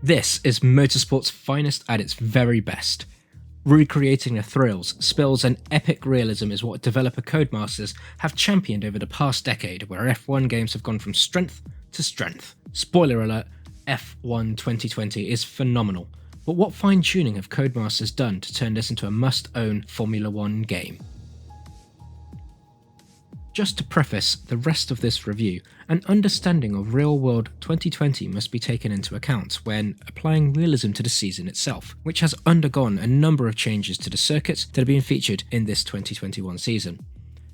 This is motorsport's finest at its very best. Recreating the thrills, spills and epic realism is what developer Codemasters have championed over the past decade, where F1 games have gone from strength to strength. Spoiler alert, F1 2020 is phenomenal, but what fine-tuning have Codemasters done to turn this into a must-own Formula 1 game? Just to preface the rest of this review, an understanding of real-world 2020 must be taken into account when applying realism to the season itself, which has undergone a number of changes to the circuits that have been featured in this 2021 season.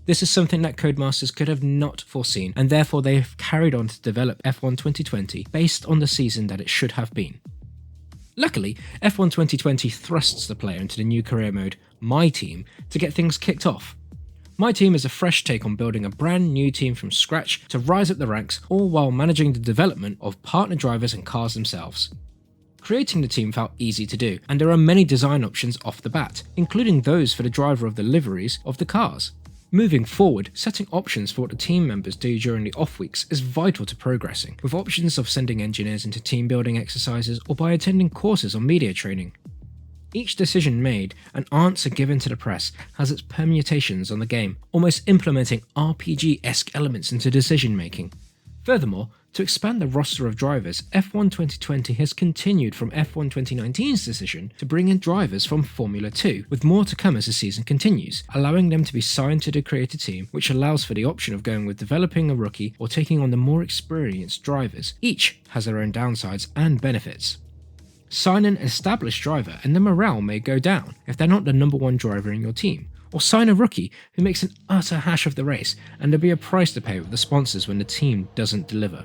This is something that Codemasters could have not foreseen, and therefore they have carried on to develop F1 2020 based on the season that it should have been. Luckily, F1 2020 thrusts the player into the new career mode, My Team, to get things kicked off. My Team is a fresh take on building a brand new team from scratch to rise up the ranks, all while managing the development of partner drivers and cars themselves. Creating the team felt easy to do, and there are many design options off the bat, including those for the driver of the liveries of the cars. Moving forward, setting options for what the team members do during the off weeks is vital to progressing, with options of sending engineers into team building exercises or by attending courses on media training. Each decision made and answer given to the press has its permutations on the game, almost implementing RPG-esque elements into decision making. Furthermore, to expand the roster of drivers, F1 2020 has continued from F1 2019's decision to bring in drivers from Formula 2, with more to come as the season continues, allowing them to be signed to the creator team, which allows for the option of going with developing a rookie or taking on the more experienced drivers. Each has their own downsides and benefits. Sign an established driver and the morale may go down if they're not the number one driver in your team, or sign a rookie who makes an utter hash of the race and there'll be a price to pay with the sponsors when the team doesn't deliver.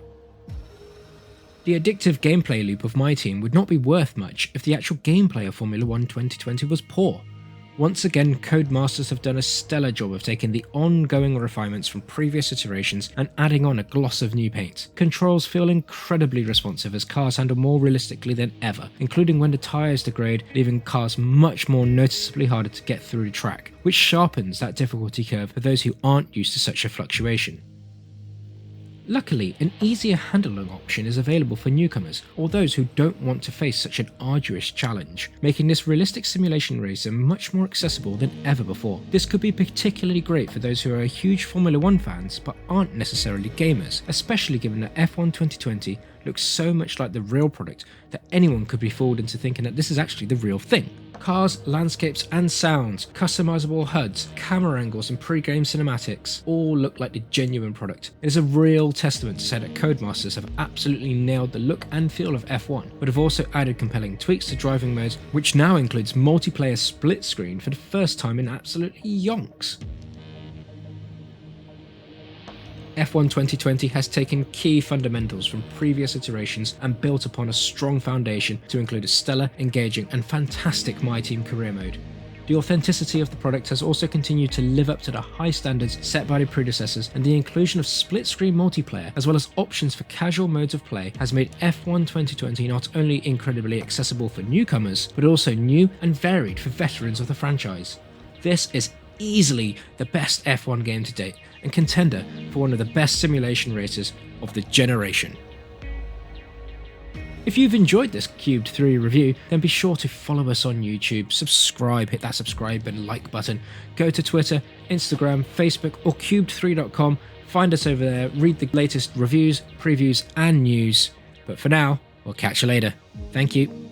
The addictive gameplay loop of My Team would not be worth much if the actual gameplay of Formula 1 2020 was poor. Once again, Codemasters have done a stellar job of taking the ongoing refinements from previous iterations and adding on a gloss of new paint. Controls feel incredibly responsive as cars handle more realistically than ever, including when the tyres degrade, leaving cars much more noticeably harder to get through the track, which sharpens that difficulty curve for those who aren't used to such a fluctuation. Luckily, an easier handling option is available for newcomers or those who don't want to face such an arduous challenge, making this realistic simulation racer much more accessible than ever before. This could be particularly great for those who are huge Formula 1 fans but aren't necessarily gamers, especially given that F1 2020 looks so much like the real product that anyone could be fooled into thinking that this is actually the real thing. Cars, landscapes and sounds, customizable HUDs, camera angles and pre-game cinematics all look like the genuine product. It is a real testament to say that Codemasters have absolutely nailed the look and feel of F1, but have also added compelling tweaks to driving modes, which now includes multiplayer split screen for the first time in absolutely yonks. F1 2020 has taken key fundamentals from previous iterations and built upon a strong foundation to include a stellar, engaging and fantastic My Team career mode. The authenticity of the product has also continued to live up to the high standards set by the predecessors, and the inclusion of split-screen multiplayer as well as options for casual modes of play has made F1 2020 not only incredibly accessible for newcomers, but also new and varied for veterans of the franchise. This is easily the best F1 game to date, and contender for one of the best simulation races of the generation. If you've enjoyed this Cubed 3 review, then be sure to follow us on YouTube, subscribe, hit that subscribe and like button, go to Twitter, Instagram, Facebook or cubed3.com, find us over there, read the latest reviews, previews and news. But for now, we'll catch you later. Thank you.